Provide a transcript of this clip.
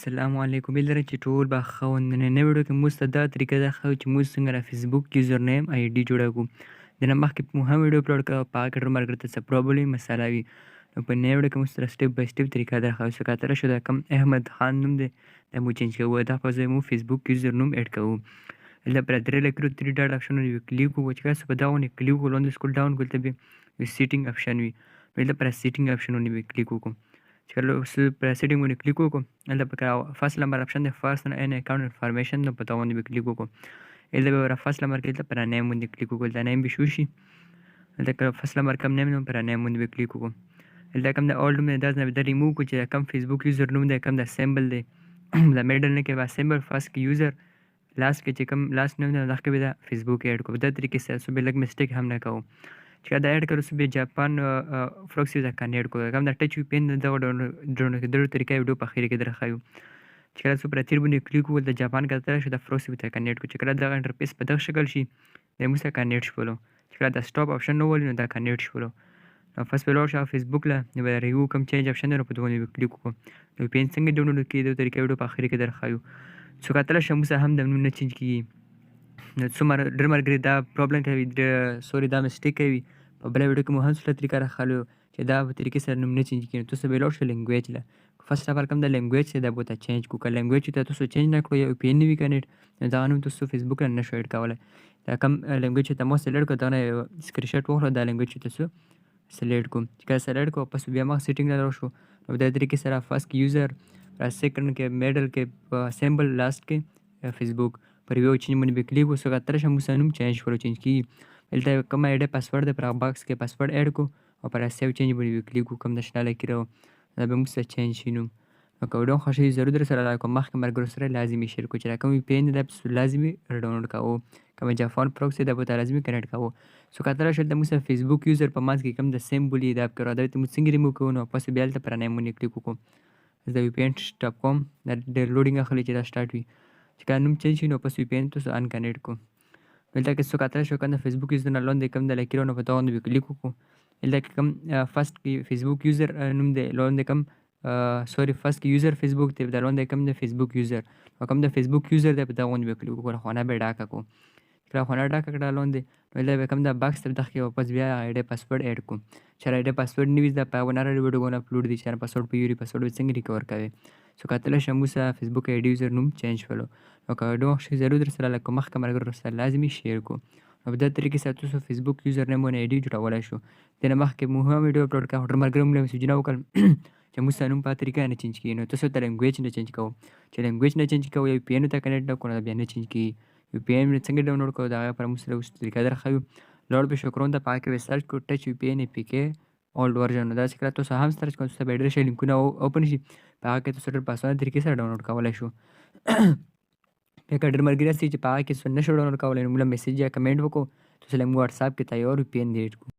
السلام علیکم بل درته چې ټول به ښه وو. نننۍ ویډیو کې موږ ته دا طریقه دا ښیو چې موږ څنګه د فیسبوک یوزر نیم آی ډي جوړه کړو. د نه مخکې مو هم ویډیو اپلوډ کړه په هغه کې ډېر ملګرو ته څه پرابلم وي مسله وي، نو په نوې ویډیو کې موږ سره سټپ بای سټپ طریقه در ښیو. څه کاتره شو دا کوم احمد خان نوم دی دا مو چینج کوو، دا په ځای مو فیسبوک یوزر نوم ایډ کوو. هلته پر درې لکرو 3 ډاټ آپشن وي، کلیک وکړو چې کله په دغه باندې کلیک وکړو لاندې سکرول ډاون کړو ته به سیټینګ آپشن وي، هلته پر سیټینګ آپشن باندې کلیک وکړو. چې کله پر سیټینګ باندې کلیک وکړو هلته په فرست نمبر آپشن دی فرست ان اکاؤنٹ انفارمیشن نو په دغه باندې به کلیک وکړو. هلته به فرست نمبر کې هلته پر نیم باندې کلیک وکړو، هلته نیم به شو شي. هلته که فرست نمبر کم نیم نو پر نیم باندې به کلیک وکړو. هلته کوم د اولډ نوم دی دا نه به ریموو کړو چې کوم فیسبوک یوزر نوم دی کوم د سیمبل دی د میډل نه کې به سیمبل فرست کې یوزر لاست کې چې کوم لاست نوم دی دغه کې به د فیسبوک ایډ کړو. په دغه طریقې سره سو به لږ مسټیک هم نه کوو. چې دا ایډ کړو سو به جاپان فروکسي دا کنیډ کو کوم دا ټچ وی پین دا ډاونلوډ کېدو طریقه ویډیو په اخر کې درخایو. چې کله سو پر تیر باندې کلیک وکړو د جاپان کتره شو د فروکسي ته کنیډ کو. چې کله دا انټرفیس په دغه شکل شي د موږ سره کنیډ شولو. چې کله دا سټاپ آپشن نو ولې نو دا کنیډ شولو. نو فرست په لور شو فیسبوک له نو به ریویو کوم چینج آپشن دی په دغه باندې کلیک وکړو. نو پین څنګه ډاونلوډ کېدو طریقه ویډیو په اخر کې درخایو. څو کتره شو موږ هم د نوم نه چینج کیږي. نو څومره ډېر ملګري دا پرابلم کوي سوري دا مسټیک کوي. په بله ویډیو کې مو هم څه طریقه راخلو چې دا په طریقې سره نوم نه چینج کېږي. تاسو به لاړ شئ لینګویج له فرست اف آل کوم د لینګویج چې دا به ورته چینج کړو. که لینګویج ته تاسو چینج نه کړو یا پی ان وي کنیډ نو دغه نوم تاسو فیسبوک نه نشئ ایډ کولی. دا کوم لینګویج چې مو سلیکټ کړو دغه نه سکرین شاټ واخلو دا لینګویج چې تاسو سلیکټ کړو. چې کله سلیکټ کړو پس بیا مخ سیټینګ ته راشو نو په دې طریقې سره فرست کې یوزر سیکنډ کې میډل کې سیمبل لاست کې فیسبوک پر یو چینج باندې به کلیک وکړو. څو کتره شو موږ نوم چینج کړو چینج کېږي. هلته کوم آی ډي پاسورډ دی پر هغه باکس کې پاسورډ ایډ کړو او پر سیو چینج باندې کلیک وکړو. کوم د شنه لیکي راو دا به موږ سره چینج شي نوم. نو که ویډیو خوښ شي ضرور در سره لایک او مخکې ملګرو سره لازمي شیر کړو. چې دا کوم وي پی ان دی دا به لازمي ډاونلوډ کوو. کوم جاپان پروکسي دا به ورته لازمي کنیکټ کوو. څو کتره شو د موږ سره فیسبوک یوزر په منځ کې کوم د سیمبل یې دا کړو دا ته موږ څنګه ریموو کوو. نو پس بیا هلته پر نیم باندې کلیک وکړو. د وی پی ان سټاپ کوم دا ډېر لوډینګ اخلي چې دا سټارټ وي. چې کله نوم چینج شي نو پس وی پی ان تاسو ان کنیکټ کړو. هلته کې څو کتره شو کوم د فیسبوک یوزر نه لاندې کوم د لکي راو نو په دغه باندې به کلیک وکړو. هلته کې کوم فرست کې فیسبوک یوزر نوم دی لاندې کوم سوري فرست کې یوزر فیسبوک دی د لاندې کوم د فیسبوک یوزر او کوم د فیسبوک یوزر دی په دغه باندې به کلیک وکړو. خانه به ډاکه کړو. کله خانه ډاکه کړه لاندې نو هلته به کوم د باکس تر دغه کې واپس بیا آی ډي پاسورډ ایډ کړو. چې آی ډي پاسورډ نه وي دا په هغه نه ویډیو باندې اپلوډ دي چې پاسورډ په یوري پاسورډ به څنګه ریکور کوي. څو کتلی شو موږ سره فیسبوک آی ډي یوزر نوم چینج کړلو. نو که ویډیو خوښ شي ضرور در سره لایک مخکې ملګرو سره لازمي شیر کړو. نو په دغه طریقې سره تاسو فیسبوک یوزر نیم باندې آی ډي جوړولی شو. د نه مخکې مو هم ویډیو اپلوډ کړه خو ډېر ملګرو مو میسیجونه وکړل چې موږ سره نوم په طریقه نه چینج کېږي. نو تاسو ته لینګویج نه چینج کوو. چې لینګویج نه چینج کوو یا پی ان ته کنیکټ نه کړو نو بیا نه چینج کېږي. پی ان څنګه ډاونلوډ کوو د هغه لپاره موږ سره اوس طریقه درښیو. لاړ به شو کروم ته په هغه کې به سرچ کړو ټچ وی پی ان اے پی کې اولډ ورژن. نو داسې کله تاسو هم سرچ کوئ تاسو ته به ډېر ښه لینکونه اوپن شي په هغه کې تاسو ډېر په اسانه طریقې سره ډاونلوډ کولی شو. بیا که ډېر ملګري هستئ چې په هغه کې څه نشو ډاونلوډ کولی نو موږ له میسیج یا کمنټ وکړو تاسو له موږ وټساپ کې تیار وي پی ان دې ایډ کړو.